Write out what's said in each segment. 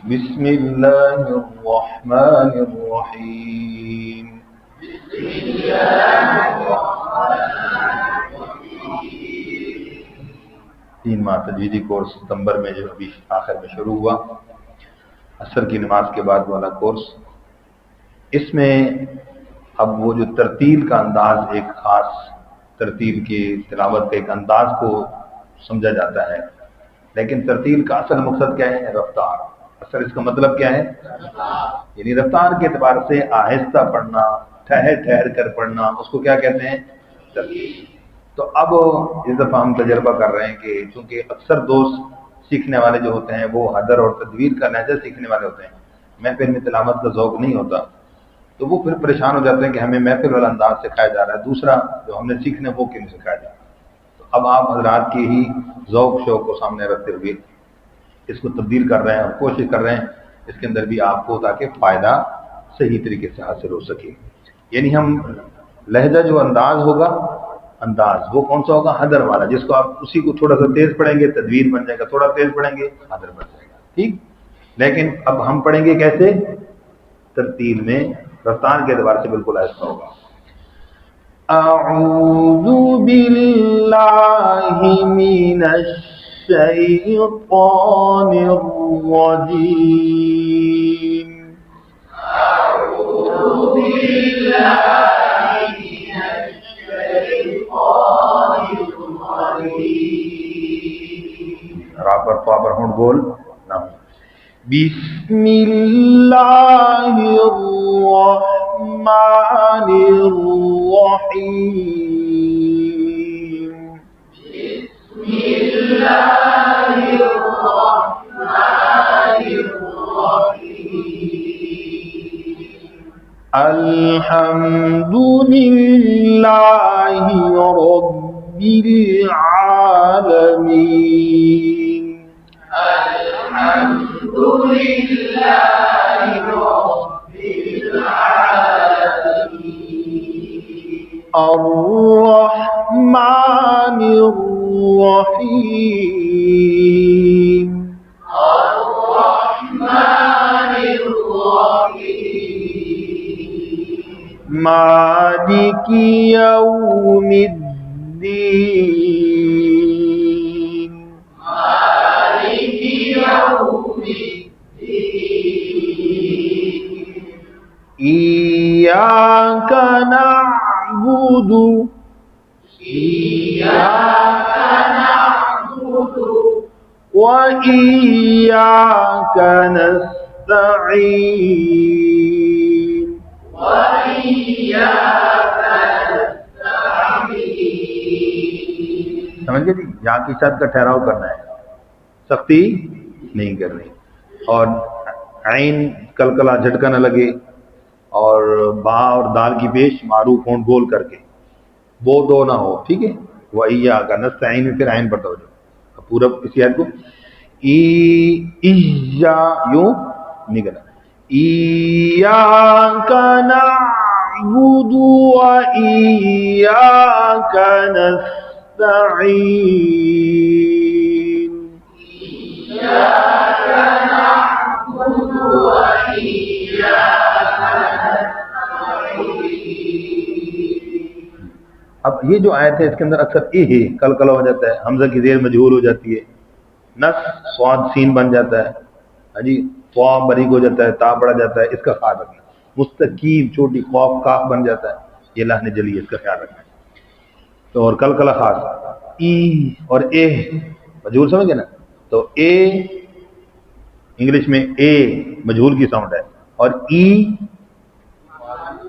بسم اللہ الرحمن الرحیم. تین ماہ تجویدی کورس ستمبر میں جو ابھی آخر میں شروع ہوا، عصر کی نماز کے بعد والا کورس. اس میں اب وہ جو ترتیل کا انداز، ایک خاص ترتیل کی تلاوت کا ایک انداز کو سمجھا جاتا ہے، لیکن ترتیل کا اصل مقصد کیا ہے؟ رفتار. اصل اس کا مطلب کیا ہے؟ یعنی رفتار کے اعتبار سے آہستہ پڑھنا، ٹھہر ٹھہر کر پڑھنا، اس کو کیا کہتے ہیں؟ ترتیل. تو اب اس دفعہ ہم تجربہ کر رہے ہیں کہ چونکہ اکثر دوست سیکھنے والے جو ہوتے ہیں وہ حدر اور تدویر کا لہجہ سیکھنے والے ہوتے ہیں، محفل میں تلاوت کا ذوق نہیں ہوتا، تو وہ پھر پریشان ہو جاتے ہیں کہ ہمیں محفل والا انداز سکھایا جا رہا ہے، دوسرا جو ہم نے سیکھنے وہ کیوں نہیں سکھایا جا رہا. تو اب آپ حضرات کی ہی ذوق شوق کو سامنے رکھتے ہوئے اس کو تبدیل کر رہے ہیں اور کوشش کر رہے ہیں اس کے اندر بھی آپ کو تاکہ فائدہ صحیح طریقے سے حاصل ہو سکے. یعنی ہم لہجہ جو انداز ہوگا، انداز وہ کون سا ہوگا؟ حدر والا، جس کو آپ اسی کو تھوڑا سا تیز پڑھیں گے تدویر بن جائے گا، تھوڑا تیز پڑھیں گے حدر بن جائے گا. ٹھیک. لیکن اب ہم پڑھیں گے کیسے؟ ترتیل میں، رفتار کے اعتبار سے بالکل ایسا ہوگا. اعوذ باللہ من الشیطان الرجیم. اعوذ باللہ من الشیطان الرجیم. را پر پا پر ہونٹ بول نہ ہو. بسم اللہ الرحمن الرحیم. بسم اللہ الرحمن الرحیم. الحمد للہ رب العالمین. الحمد للہ رب العالمین. الرحمن الرحیم. الرحمن الرحیم. مالک یوم الدین. مالک یوم الدین. ایاک نعبد وإياك نستعين. سمجھ گئے جی؟ یہاں کی شاد کا ٹھہراؤ کرنا ہے، سختی نہیں کرنی، اور عین کلکلا جھٹکا نہ لگے، اور با اور دال کی پیش معروف ہونٹ بول کر کے، وہ دو نہ ہو. ٹھیک ہے. وَإِيَّاكَ نَسْتَعِينُ میں پھر عین پر توجہ. اب پورا کسی آیت کو یوں نہیں کرنا. ایاک نعبد وإیاک نستعین. ایاک نعبد وإیاک نستعین. اب یہ جو آیت ہے اس کے اندر اکثر ہے کلکلا ہو جاتا ہے، حمزہ کی زیر مجہول ہو جاتی ہے، نس صاد سین بن جاتا ہے، ہاں جی، خوا بریک ہو جاتا ہے، تا پڑا جاتا ہے. اس کا خیال رکھنا. مستقیم چھوٹی خوف کاف بن جاتا ہے، یہ لحن جلی ہے، اس کا خیال رکھنا. تو اور کلکلا خاص ای اور اے مجہول سمجھ گئے نا؟ تو اے انگلش میں اے مجہول کی ساؤنڈ ہے، اور ای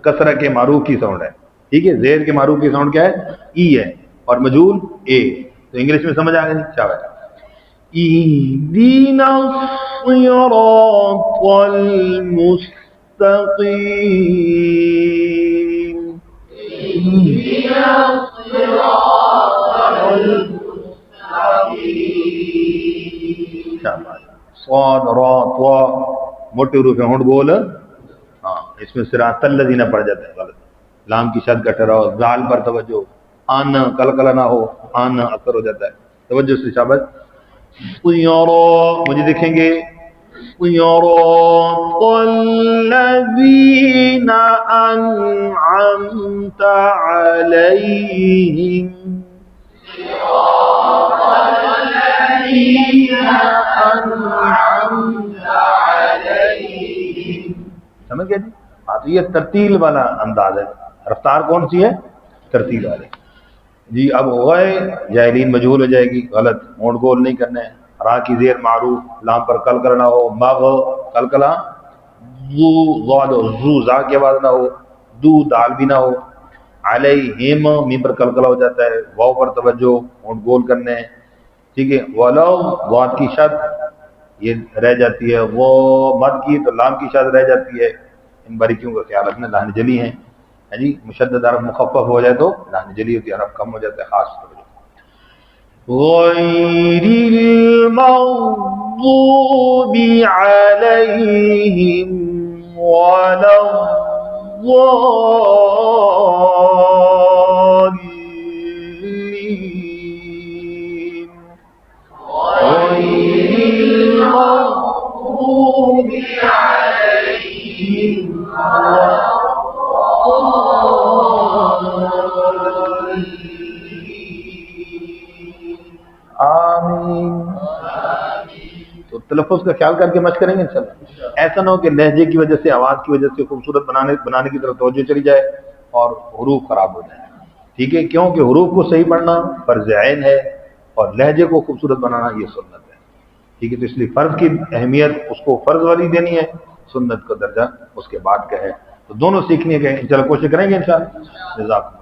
کسرہ کے معروف کی ساؤنڈ ہے. ٹھیک ہے. زیر کے معروف کی ساؤنڈ کیا ہے؟ ای ہے، اور مجہول اے. تو انگلش میں سمجھ آ گئی؟ شاباش. اهدنا الصراط المستقيم. اهدنا الصراط المستقيم. شاباش. صاد را طا موٹے حروف ہیں، ہونٹ بول. ہاں، اس میں صراط الذین پڑ جاتا ہے، غلط. لام کی شد کا ٹھہراؤ، زال پر توجہ، آن کلکلا نہ ہو، آن اثر ہو جاتا ہے. توجہ سے. شاباش. مجھے دیکھیں گے صراط الذين أنعمت عليهم سمجھ گئے جی؟ ہاں تو یہ ترتیل والا انداز ہے. رفتار کون سی ہے؟ ترتیل والے. جی اب غائے جاہلین مجہول ہو جائے گی، غلط، اونٹ گول نہیں کرنا ہے. را کی زیر معروف، لام پر کل کرنا ہو، مغ کل کلا، زو غاد زو زا کے بعد نہ ہو، دو دال بھی نہ ہو. علیہم میم پر کل کلا ہو جاتا ہے، واو پر توجہ، اونٹ گول کرنے ہیں. ٹھیک ہے. ولو واد کی شد یہ رہ جاتی ہے، وہ مد کی تو لام کی شد رہ جاتی ہے. ان باریکیوں کا خیال رکھنا. لہن جلی ہیں جی، مشدد حرف مخفف ہو جائے تو لہن جلی ہوتی ہے، حرف کم ہو جاتا ہے. خاص طور غیر المغضوب علیہم ولا الضالین. غیر المغضوب علیہم آمین. تو تلفظ کا خیال کر کے مشق کریں گے انشاءاللہ. ایسا نہ ہو کہ لہجے کی وجہ سے، آواز کی وجہ سے خوبصورت بنانے کی طرف توجہ چلی جائے اور حروف خراب ہو جائیں. ٹھیک ہے. کیوں کہ حروف کو صحیح پڑھنا فرض عین ہے اور لہجے کو خوبصورت بنانا یہ سنت ہے. ٹھیک ہے. تو اس لیے فرض کی اہمیت اس کو فرض والی دینی ہے، سنت کا درجہ اس کے بعد کا ہے. تو دونوں سیکھنے کے انشاءاللہ کوشش کریں گے انشاءاللہ. جزاک اللہ.